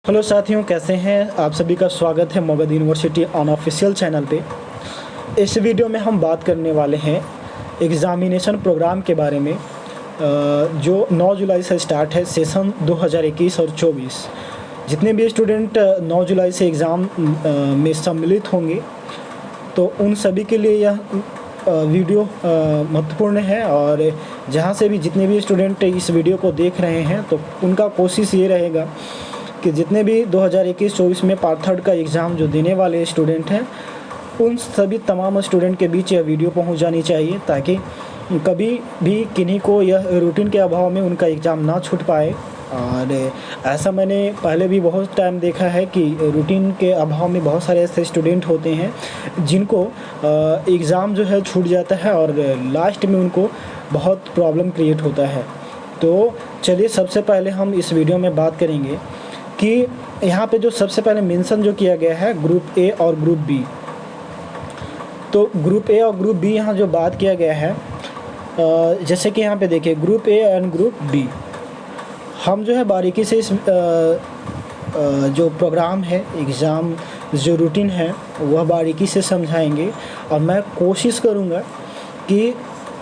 Hello साथियों, कैसे हैं आप सभी का स्वागत है मगध यूनिवर्सिटी अनऑफिशियल चैनल पे। इस वीडियो में हम बात करने वाले हैं एग्ज़ामिनेशन प्रोग्राम के बारे में, जो 9 जुलाई से स्टार्ट है सेशन 2021 और 24। जितने भी स्टूडेंट 9 जुलाई से एग्ज़ाम में सम्मिलित होंगे तो उन सभी के लिए यह वीडियो महत्वपूर्ण है। और जहाँ से भी जितने भी स्टूडेंट इस वीडियो को देख रहे हैं तो उनका कोशिश ये रहेगा कि जितने भी 2021-24 में पार्ट थर्ड का एग्ज़ाम जो देने वाले स्टूडेंट हैं उन सभी तमाम स्टूडेंट के बीच यह वीडियो पहुंच जानी चाहिए, ताकि कभी भी किन्हीं को यह रूटीन के अभाव में उनका एग्ज़ाम ना छूट पाए। और ऐसा मैंने पहले भी बहुत टाइम देखा है कि रूटीन के अभाव में बहुत सारे ऐसे स्टूडेंट होते हैं जिनको एग्ज़ाम जो है छूट जाता है और लास्ट में उनको बहुत प्रॉब्लम क्रिएट होता है। तो चलिए सबसे पहले हम इस वीडियो में बात करेंगे कि यहाँ पे जो सबसे पहले मेंशन जो किया गया है ग्रुप ए और ग्रुप बी। तो ग्रुप ए और ग्रुप बी यहाँ जो बात किया गया है, जैसे कि यहाँ पे देखिए group A and group B, हम जो है बारीकी से इस जो प्रोग्राम है एग्ज़ाम जो रूटीन है वह बारीकी से समझाएंगे। और मैं कोशिश करूँगा कि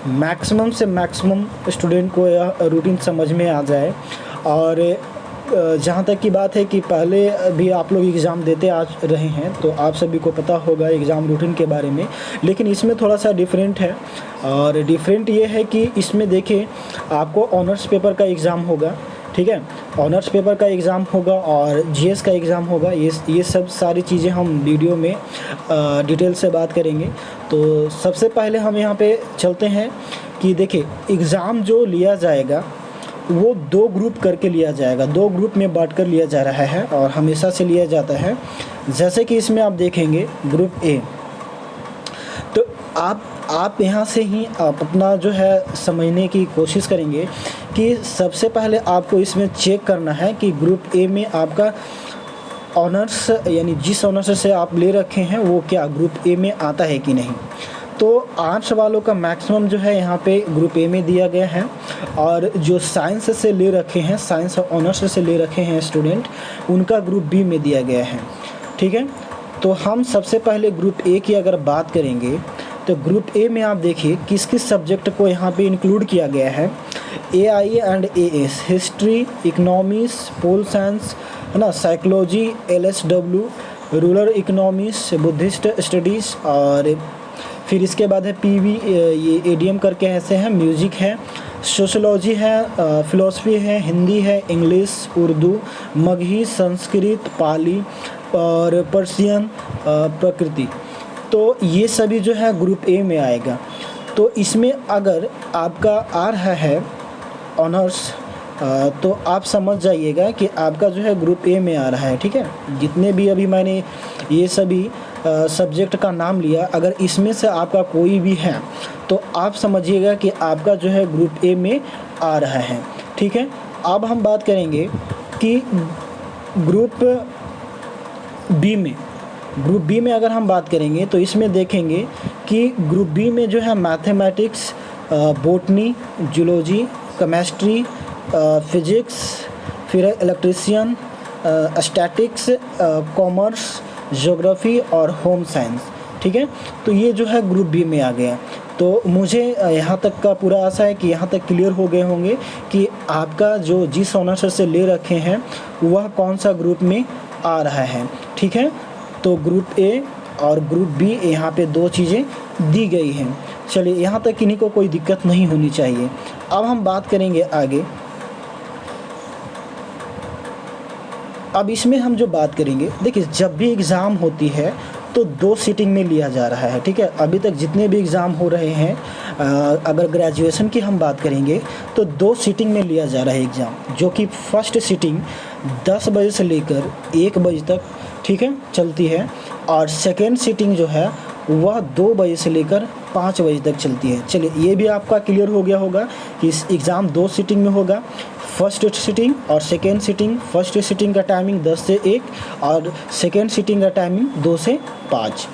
मैक्सिमम से मैक्सिमम स्टूडेंट को यह रूटीन समझ में आ जाए। और जहाँ तक की बात है कि पहले भी आप लोग एग्ज़ाम देते आ रहे हैं तो आप सभी को पता होगा एग्ज़ाम रूटीन के बारे में, लेकिन इसमें थोड़ा सा डिफरेंट है। और डिफरेंट ये है कि इसमें देखिए आपको ऑनर्स पेपर का एग्ज़ाम होगा, ठीक है, ऑनर्स पेपर का एग्ज़ाम होगा और जीएस का एग्ज़ाम होगा। ये सब सारी चीज़ें हम वीडियो में डिटेल से बात करेंगे। तो सबसे पहले हम यहाँ पे चलते हैं कि देखिए एग्ज़ाम जो लिया जाएगा वो 2 ग्रुप करके लिया जाएगा, 2 ग्रुप में बांट कर लिया जा रहा है और हमेशा से लिया जाता है। जैसे कि इसमें आप देखेंगे ग्रुप ए, तो आप यहाँ से ही आप अपना जो है समझने की कोशिश करेंगे कि सबसे पहले आपको इसमें चेक करना है कि ग्रुप ए में आपका ऑनर्स यानी जिस ऑनर्स से आप ले रखे हैं वो क्या ग्रुप ए में आता है कि नहीं। तो आर्ट्स वालों का मैक्सिमम जो है यहाँ पे ग्रुप ए में दिया गया है, और जो साइंस से ले रखे हैं, साइंस और ऑनर्स से ले रखे हैं स्टूडेंट, उनका ग्रुप बी में दिया गया है, ठीक है। तो हम सबसे पहले ग्रुप ए की अगर बात करेंगे तो ग्रुप ए में आप देखिए किस किस सब्जेक्ट को यहाँ पे इंक्लूड किया गया है। AI and AS, history, economics, pol science, है ना, psychology, LSW, rural economics, Buddhist studies, और फिर इसके बाद है PV, ये ADM करके ऐसे हैं, म्यूज़िक है, सोशोलॉजी है, फ़िलोसफी है, हिंदी है, इंग्लिश, उर्दू, मगही, संस्कृत, पाली और पर्शियन, प्रकृति। तो ये सभी जो है ग्रुप ए में आएगा। तो इसमें अगर आपका आ रहा है ऑनर्स, तो आप समझ जाइएगा कि आपका जो है ग्रुप ए में आ रहा है, ठीक है। जितने भी अभी मैंने ये सभी सब्जेक्ट का नाम लिया, अगर इसमें से आपका कोई भी है तो आप समझिएगा कि आपका जो है ग्रुप ए में आ रहा है, ठीक है। अब हम बात करेंगे कि ग्रुप बी में अगर हम बात करेंगे तो इसमें देखेंगे कि ग्रुप बी में जो है mathematics, botany, zoology, chemistry, physics, फिर इलेक्ट्रिशियन, स्टैटिक्स, कॉमर्स, ज्योग्राफी और होम साइंस, ठीक है। तो ये जो है ग्रुप बी में आ गया। तो मुझे यहाँ तक का पूरा आशा है कि यहाँ तक क्लियर हो गए होंगे कि आपका जो जिस ऑनर्स से ले रखे हैं वह कौन सा ग्रुप में आ रहा है, ठीक है। तो ग्रुप ए और ग्रुप बी यहाँ पे 2 चीज़ें दी गई हैं। चलिए यहाँ तक किन्हीं को कोई दिक्कत नहीं होनी चाहिए। अब हम बात करेंगे आगे। अब इसमें हम जो बात करेंगे, देखिए जब भी एग्ज़ाम होती है तो 2 सीटिंग में लिया जा रहा है, ठीक है। अभी तक जितने भी एग्ज़ाम हो रहे हैं, अगर ग्रेजुएशन की हम बात करेंगे तो 2 सीटिंग में लिया जा रहा है एग्ज़ाम, जो कि फर्स्ट सीटिंग 10 बजे से लेकर 1 बजे तक, ठीक है, चलती है। और सेकेंड सीटिंग जो है वह 2 बजे से लेकर 5 बजे तक चलती है। चलिए ये भी आपका क्लियर हो गया होगा कि इस एग्ज़ाम 2 सीटिंग में होगा, फर्स्ट सीटिंग और सेकेंड सीटिंग। फर्स्ट सीटिंग का टाइमिंग 10 से 1 और सेकेंड सीटिंग का टाइमिंग 2 से 5।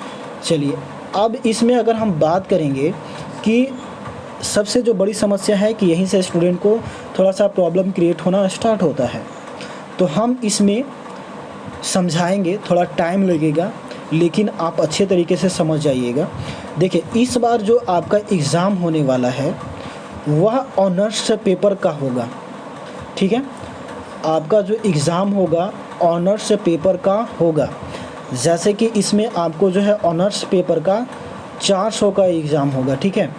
चलिए अब इसमें अगर हम बात करेंगे कि सबसे जो बड़ी समस्या है कि यहीं से स्टूडेंट को थोड़ा सा प्रॉब्लम क्रिएट होना स्टार्ट होता है। तो हम इसमें समझाएंगे, थोड़ा टाइम लगेगा, लेकिन आप अच्छे तरीके से समझ जाइएगा। देखिए, इस बार जो आपका एग्ज़ाम होने वाला है वह ऑनर्स पेपर का होगा, ठीक है। आपका जो एग्ज़ाम होगा ऑनर्स पेपर का होगा। जैसे कि इसमें आपको जो है ऑनर्स पेपर का 400 का एग्ज़ाम होगा, ठीक है।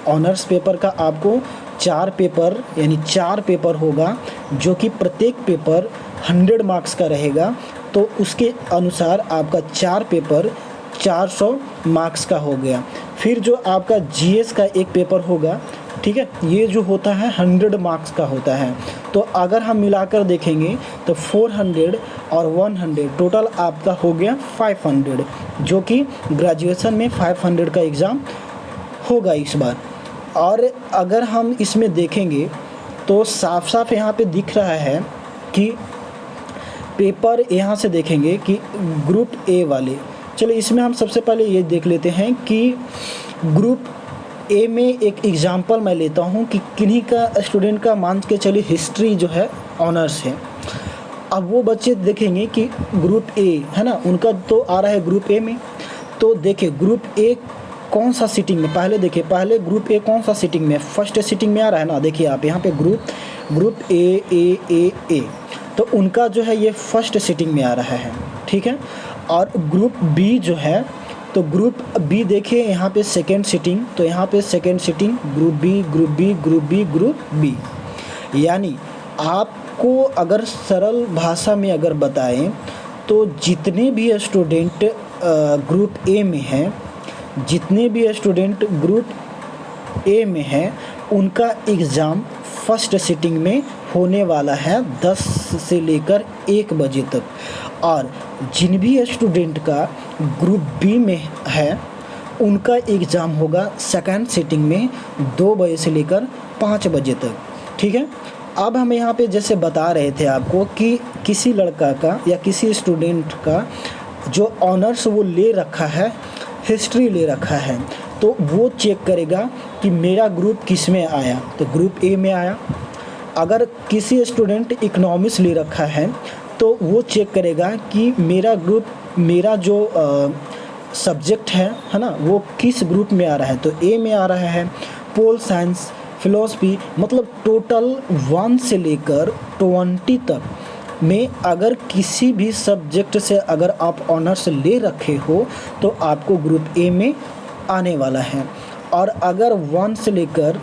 ऑनर्स पेपर का आपको 4 पेपर यानी 4 पेपर होगा, जो कि प्रत्येक पेपर 100 मार्क्स का रहेगा। तो उसके अनुसार आपका 4 पेपर 400 मार्क्स का हो गया। फिर जो आपका जीएस का एक पेपर होगा, ठीक है, ये जो होता है 100 मार्क्स का होता है। तो अगर हम मिलाकर देखेंगे तो 400 और 100 टोटल आपका हो गया 500, जो कि ग्रेजुएशन में 500 का एग्ज़ाम होगा इस बार। और अगर हम इसमें देखेंगे तो साफ साफ यहाँ पे दिख रहा है कि पेपर यहाँ से देखेंगे कि ग्रुप ए वाले, चलो इसमें हम सबसे पहले ये देख लेते हैं कि ग्रुप ए में एक एग्ज़ाम्पल मैं लेता हूँ कि किन्हीं का स्टूडेंट का मान के चलिए हिस्ट्री जो है ऑनर्स है। अब वो बच्चे देखेंगे कि ग्रुप ए है ना, उनका तो आ रहा है ग्रुप ए में। तो देखिए ग्रुप ए कौन सा सीटिंग में, पहले देखिए पहले ग्रुप ए कौन सा सीटिंग में, फर्स्ट सीटिंग में आ रहा है ना। देखिए आप यहाँ पे ग्रुप ए, तो उनका जो है ये फर्स्ट सीटिंग में आ रहा है, ठीक है। और ग्रुप बी जो है, तो ग्रुप बी देखिए यहाँ पे सेकेंड सीटिंग, तो यहाँ पे सेकेंड सीटिंग ग्रुप बी। यानी आपको अगर सरल भाषा में अगर बताएं तो जितने भी स्टूडेंट ग्रुप ए में हैं, जितने भी स्टूडेंट ग्रुप ए में हैं, उनका एग्ज़ाम फर्स्ट सीटिंग में होने वाला है 10 से लेकर 1 बजे तक। और जिन भी स्टूडेंट का ग्रुप बी में है, उनका एग्ज़ाम होगा सेकंड सीटिंग में 2 बजे से लेकर 5 बजे तक, ठीक है। अब हम यहाँ पे जैसे बता रहे थे आपको कि किसी लड़का का या किसी स्टूडेंट का जो ऑनर्स वो ले रखा है, हिस्ट्री ले रखा है, तो वो चेक करेगा कि मेरा ग्रुप किस में आया, तो ग्रुप ए में आया। अगर किसी स्टूडेंट इकोनॉमिक्स ले रखा है तो वो चेक करेगा कि मेरा ग्रुप, मेरा जो सब्जेक्ट है ना, वो किस ग्रुप में आ रहा है, तो ए में आ रहा है। पोल साइंस, फिलोसफी, मतलब टोटल 1 से लेकर 20 तक में अगर किसी भी सब्जेक्ट से अगर आप ऑनर्स ले रखे हो तो आपको ग्रुप ए में आने वाला है। और अगर 1 से लेकर,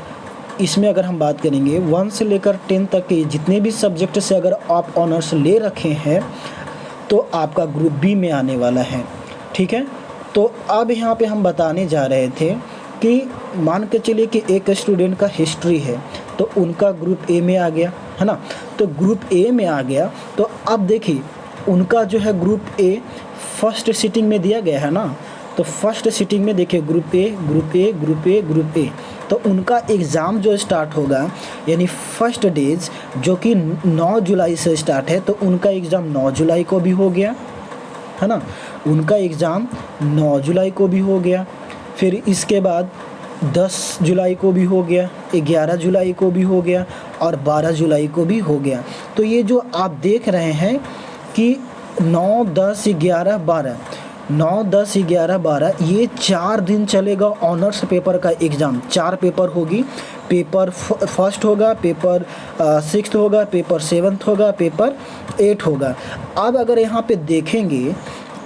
इसमें अगर हम बात करेंगे 1 से लेकर 10 तक के जितने भी सब्जेक्ट से अगर आप ऑनर्स ले रखे हैं तो आपका ग्रुप बी में आने वाला है, ठीक है। तो अब यहाँ पे हम बताने जा रहे थे कि मान के चलिए कि एक स्टूडेंट का हिस्ट्री है, तो उनका ग्रुप ए में आ गया, है ना। तो ग्रुप ए में आ गया, तो अब देखिए उनका जो है ग्रुप ए फर्स्ट सीटिंग में दिया गया है ना। तो फर्स्ट सीटिंग में देखिए ग्रुप ए, तो उनका एग्ज़ाम जो स्टार्ट होगा यानी फर्स्ट डेज जो कि 9 जुलाई से स्टार्ट है, तो उनका एग्ज़ाम 9 जुलाई को भी हो गया, है ना। उनका एग्ज़ाम 9 जुलाई को भी हो गया। फिर इसके बाद 10 जुलाई को भी हो गया, 11 जुलाई को भी हो गया और 12 जुलाई को भी हो गया। तो ये जो आप देख रहे हैं कि 9, 10, 11, 12, 9, 10, 11, 12 ये 4 दिन चलेगा ऑनर्स पेपर का एग्ज़ाम। 4 पेपर होगी, पेपर फर्स्ट होगा, पेपर 6th होगा, पेपर 7th होगा, पेपर 8 होगा। अब अगर यहाँ पे देखेंगे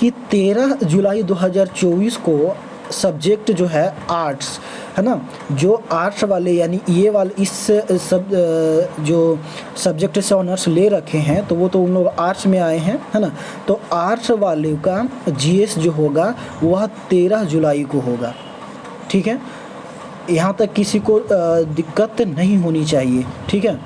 कि 13 जुलाई 2024 को सब्जेक्ट जो है आर्ट्स, है ना, जो आर्ट्स वाले यानी ये वाले इस सब जो सब्जेक्ट से ऑनर्स ले रखे हैं, तो वो तो उन लोग आर्ट्स में आए हैं, है ना। तो आर्ट्स वाले का जीएस जो होगा वह 13 जुलाई को होगा, ठीक है। यहाँ तक किसी को दिक्कत नहीं होनी चाहिए, ठीक है।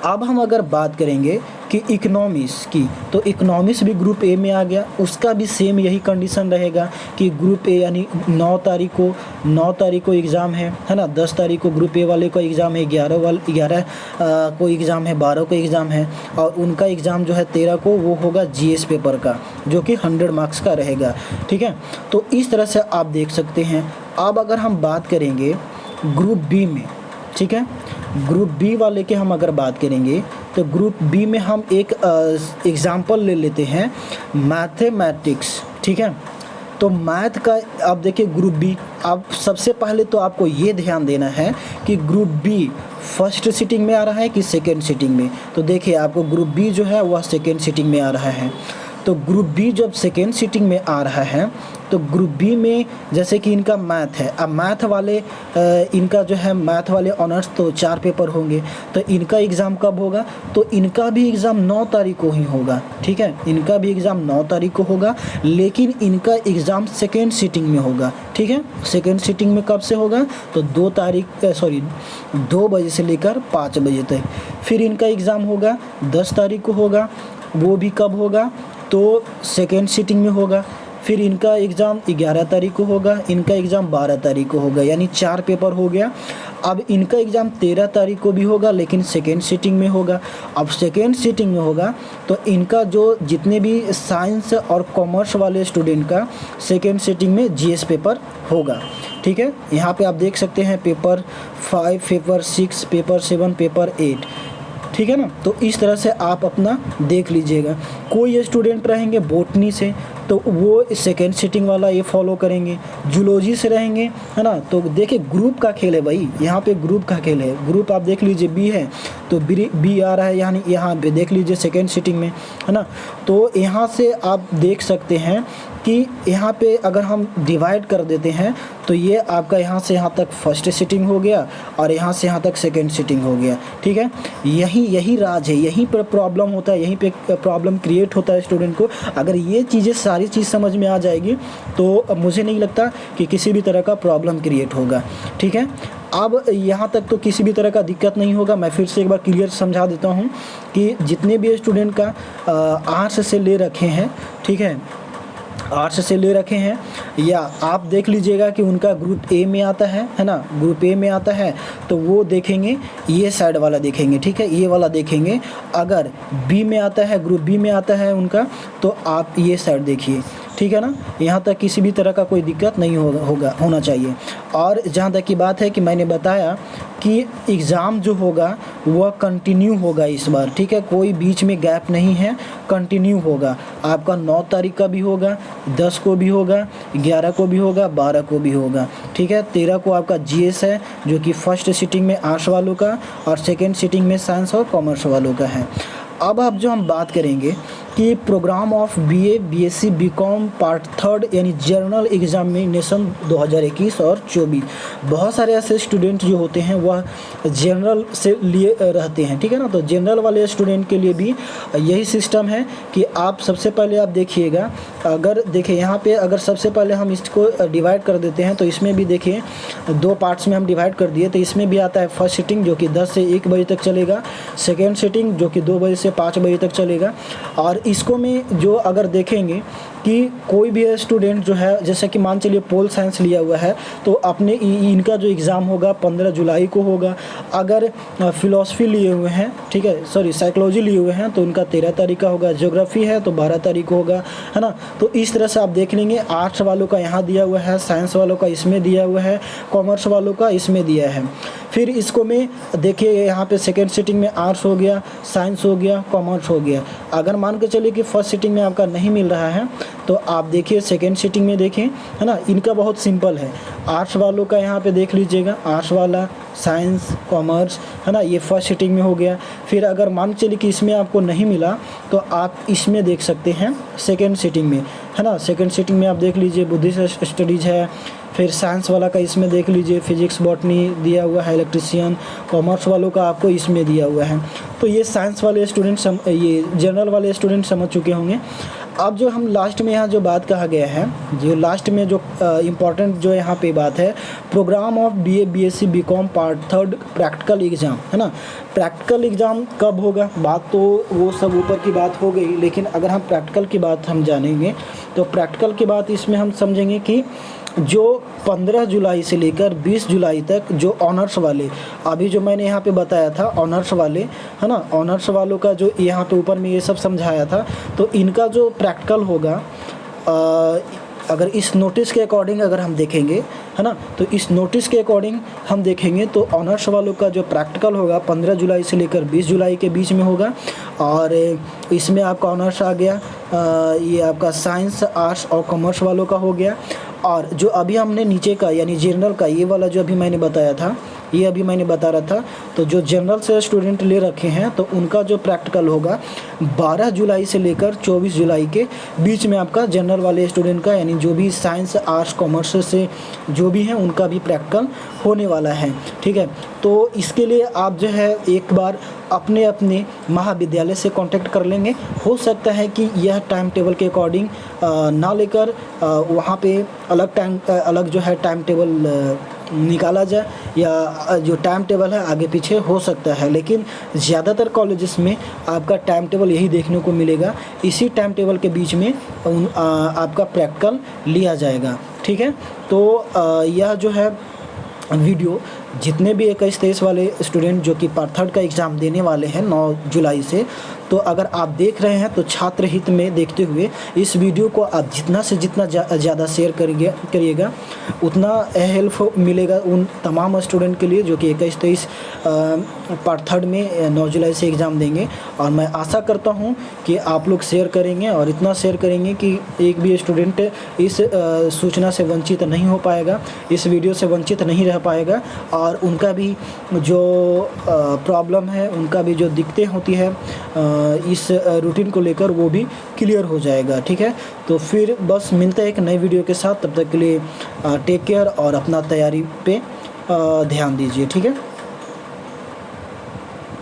अब हम अगर बात करेंगे कि इकोनॉमिक्स की, तो इकोनॉमिक्स भी ग्रुप ए में आ गया, उसका भी सेम यही कंडीशन रहेगा कि ग्रुप ए यानी 9 तारीख को एग्ज़ाम है ना। 10 तारीख को ग्रुप ए वाले का एग्ज़ाम है, 11 को एग्ज़ाम है, 12 को एग्ज़ाम है, और उनका एग्ज़ाम जो है 13 को वो होगा जीएस पेपर का, जो कि 100 मार्क्स का रहेगा, ठीक है। तो इस तरह से आप देख सकते हैं। अब अगर हम बात करेंगे ग्रुप बी में, ठीक है, ग्रुप बी वाले के हम अगर बात करेंगे तो ग्रुप बी में हम एक एग्ज़ाम्पल ले लेते हैं, मैथमेटिक्स, ठीक है। तो मैथ का अब देखिए ग्रुप बी, अब सबसे पहले तो आपको ये ध्यान देना है कि ग्रुप बी फर्स्ट सीटिंग में आ रहा है कि सेकेंड सीटिंग में। तो देखिए आपको ग्रुप बी जो है वह सेकेंड सीटिंग में आ रहा है। तो ग्रुप बी जब सेकेंड सीटिंग में आ रहा है तो ग्रुप बी में जैसे कि इनका मैथ है, अब मैथ वाले इनका जो है मैथ वाले ऑनर्स तो 4 पेपर होंगे, तो इनका एग्ज़ाम कब होगा, तो इनका भी एग्ज़ाम 9 तारीख को ही होगा, ठीक है। इनका भी एग्ज़ाम 9 तारीख को होगा, लेकिन इनका एग्ज़ाम सेकेंड सीटिंग में होगा, ठीक है। सेकेंड सीटिंग में कब से होगा, तो 2 बजे से लेकर 5 बजे तक। फिर इनका एग्ज़ाम होगा 10 तारीख को होगा, वो भी कब होगा, तो सेकेंड सीटिंग में होगा। फिर इनका एग्ज़ाम 11 तारीख को होगा, इनका एग्ज़ाम 12 तारीख को होगा, यानी 4 पेपर हो गया। अब इनका एग्ज़ाम 13 तारीख को भी होगा, लेकिन सेकेंड सीटिंग में होगा। अब सेकेंड सीटिंग में होगा तो इनका जो जितने भी साइंस और कॉमर्स वाले स्टूडेंट का सेकेंड सीटिंग में जीएस पेपर होगा, ठीक है। यहाँ पे आप देख सकते हैं पेपर 5, पेपर 6, पेपर 7, पेपर 8, ठीक है ना। तो इस तरह से आप अपना देख लीजिएगा। कोई स्टूडेंट रहेंगे बॉटनी से तो वो सेकेंड सीटिंग वाला ये फॉलो करेंगे, जूलॉजी से रहेंगे, है ना। तो देखिए ग्रुप का खेल है भाई, यहाँ पे ग्रुप का खेल है। ग्रुप आप देख लीजिए बी है तो बी आ रहा है, यानी यहाँ पे देख लीजिए सेकेंड सीटिंग में, है ना। तो यहाँ से आप देख सकते हैं कि यहाँ पे अगर हम डिवाइड कर देते हैं तो ये आपका यहाँ से यहाँ तक फर्स्ट सीटिंग हो गया और यहाँ से यहाँ तक सेकेंड सीटिंग हो गया, ठीक है। यही राज है, यहीं पर प्रॉब्लम होता है, यहीं पे प्रॉब्लम क्रिएट होता है स्टूडेंट को। अगर ये चीज़ें सारी चीज़ समझ में आ जाएगी तो मुझे नहीं लगता कि किसी भी तरह का प्रॉब्लम क्रिएट होगा, ठीक है। अब यहाँ तक तो किसी भी तरह का दिक्कत नहीं होगा। मैं फिर से एक बार क्लियर समझा देता हूँ कि जितने भी स्टूडेंट का आर्ट्स से ले रखे हैं, ठीक है, आर्ट्स से ले रखे हैं, या आप देख लीजिएगा कि उनका ग्रुप ए में आता है ना, ग्रुप ए में आता है तो वो देखेंगे ये साइड वाला देखेंगे, ठीक है, ये वाला देखेंगे। अगर बी में आता है, ग्रुप बी में आता है उनका, तो आप ये साइड देखिए, ठीक है ना। यहाँ तक किसी भी तरह का कोई दिक्कत नहीं होना चाहिए। और जहाँ तक की बात है कि मैंने बताया कि एग्ज़ाम जो होगा वह कंटिन्यू होगा इस बार, ठीक है, कोई बीच में गैप नहीं है, कंटिन्यू होगा। आपका 9 तारीख का भी होगा, 10 को भी होगा, 11 को भी होगा, 12 को भी होगा, ठीक है। 13 को आपका जीएस है जो कि फर्स्ट सीटिंग में आर्ट्स वालों का और सेकेंड सीटिंग में साइंस और कॉमर्स वालों का है। अब जो हम बात करेंगे कि program of BA, BSc, BCom part 3 यानी जनरल एग्जामिनेशन 2021 और 24, बहुत सारे ऐसे स्टूडेंट जो होते हैं वह जनरल से लिए रहते हैं, ठीक है ना। तो जनरल वाले स्टूडेंट के लिए भी यही सिस्टम है कि आप सबसे पहले आप देखिएगा, अगर देखिए यहाँ पे अगर सबसे पहले हम इसको डिवाइड कर देते हैं तो इसमें भी देखिए 2 पार्ट्स में हम डिवाइड कर दिए। तो इसमें भी आता है फर्स्ट सीटिंग जो कि 10 से 1 बजे तक चलेगा, सेकेंड सीटिंग जो कि 2 बजे से 5 बजे तक चलेगा। और इसको में जो अगर देखेंगे कि कोई भी स्टूडेंट जो है, जैसे कि मान चलिए पोल साइंस लिया हुआ है तो अपने इनका जो एग्ज़ाम होगा 15 जुलाई को होगा। अगर फ़िलासफ़ी लिए हुए हैं, ठीक है, सॉरी साइकोलॉजी लिए हुए हैं तो उनका 13 तारीख का होगा, ज्योग्राफी है तो 12 तारीख को होगा, है ना। तो इस तरह से आप देख लेंगे। आर्ट्स वालों का यहाँ दिया हुआ है, साइंस वालों का इसमें दिया हुआ है, कॉमर्स वालों का इसमें दिया है। फिर इसको में देखिए यहाँ पे सेकेंड सीटिंग में आर्ट्स हो गया, साइंस हो गया, कॉमर्स हो गया। अगर मान के चलिए कि फर्स्ट सीटिंग में आपका नहीं मिल रहा है तो आप देखिए सेकेंड सीटिंग में देखें, है ना। इनका बहुत सिंपल है, आर्ट्स वालों का यहाँ पे देख लीजिएगा, आर्ट्स वाला, साइंस, कॉमर्स, है ना, ये फर्स्ट सीटिंग में हो गया। फिर अगर मान के चलिए कि इसमें आपको नहीं मिला तो आप इसमें देख सकते हैं सेकेंड सीटिंग में, है ना। सेकेंड सीटिंग में आप देख लीजिए बुद्धिस्ट स्टडीज़ है। फिर साइंस वाला का इसमें देख लीजिए फिजिक्स, बॉटनी दिया हुआ है, इलेक्ट्रिशियन। कॉमर्स वालों का आपको इसमें दिया हुआ है। तो ये साइंस वाले स्टूडेंट ये जनरल वाले स्टूडेंट समझ चुके होंगे। अब जो हम लास्ट में यहाँ जो बात कहा गया है, जो लास्ट में जो इम्पॉर्टेंट जो यहाँ पे बात है, program of BA, BSc, BCom part 3 practical exam, है ना। प्रैक्टिकल एग्ज़ाम कब होगा, बात तो वो सब ऊपर की बात हो गई, लेकिन अगर हम प्रैक्टिकल की बात हम जानेंगे तो प्रैक्टिकल की बात इसमें हम समझेंगे कि जो 15 जुलाई से लेकर 20 जुलाई तक जो ऑनर्स वाले, अभी जो मैंने यहाँ पे बताया था ऑनर्स वाले, है ना, ऑनर्स वालों का जो यहाँ पे ऊपर में ये सब समझाया था, तो इनका जो प्रैक्टिकल होगा अगर इस नोटिस के अकॉर्डिंग अगर हम देखेंगे, है ना, तो इस नोटिस के अकॉर्डिंग हम देखेंगे तो ऑनर्स वालों का जो प्रैक्टिकल होगा 15 जुलाई से लेकर 20 जुलाई के बीच में होगा। और इसमें आपका ऑनर्स आ गया, ये आपका साइंस, आर्ट्स और कॉमर्स वालों का हो गया। और जो अभी हमने नीचे का यानी जनरल का ये वाला जो अभी मैंने बताया था, ये अभी मैंने बता रहा था, तो जो जनरल से स्टूडेंट ले रखे हैं तो उनका जो प्रैक्टिकल होगा 12 जुलाई से लेकर 24 जुलाई के बीच में आपका जनरल वाले स्टूडेंट का, यानी जो भी साइंस, आर्ट्स, कॉमर्स से जो भी हैं उनका भी प्रैक्टिकल होने वाला है। ठीक है, तो इसके लिए आप जो है एक बार अपने अपने महाविद्यालय से कांटेक्ट कर लेंगे। हो सकता है कि यह टाइम टेबल के अकॉर्डिंग ना लेकर वहाँ पे अलग जो है टाइम टेबल निकाला जाए, या जो टाइम टेबल है आगे पीछे हो सकता है, लेकिन ज़्यादातर कॉलेजेस में आपका टाइम टेबल यही देखने को मिलेगा। इसी टाइम टेबल के बीच में आपका प्रैक्टिकल लिया जाएगा। ठीक है, तो यह जो है वीडियो जितने भी 21-23 वाले स्टूडेंट जो कि पार्ट 3 का एग्ज़ाम देने वाले हैं 9 जुलाई से, तो अगर आप देख रहे हैं तो छात्र हित में देखते हुए इस वीडियो को आप जितना से जितना ज़्यादा शेयर करिएगा उतना हेल्प मिलेगा उन तमाम स्टूडेंट के लिए जो कि 21-23 पार्ट 3 में 9 जुलाई से एग्ज़ाम देंगे। और मैं आशा करता हूं कि आप लोग शेयर करेंगे और इतना शेयर करेंगे कि एक भी स्टूडेंट इस सूचना से वंचित नहीं हो पाएगा, इस वीडियो से वंचित नहीं रह पाएगा, और उनका भी जो प्रॉब्लम है, उनका भी जो दिक्कतें होती है इस रूटीन को लेकर, वो भी क्लियर हो जाएगा। ठीक है, तो फिर बस मिलते हैं एक नई वीडियो के साथ। तब तक के लिए टेक केयर और अपना तैयारी पे ध्यान दीजिए। ठीक है।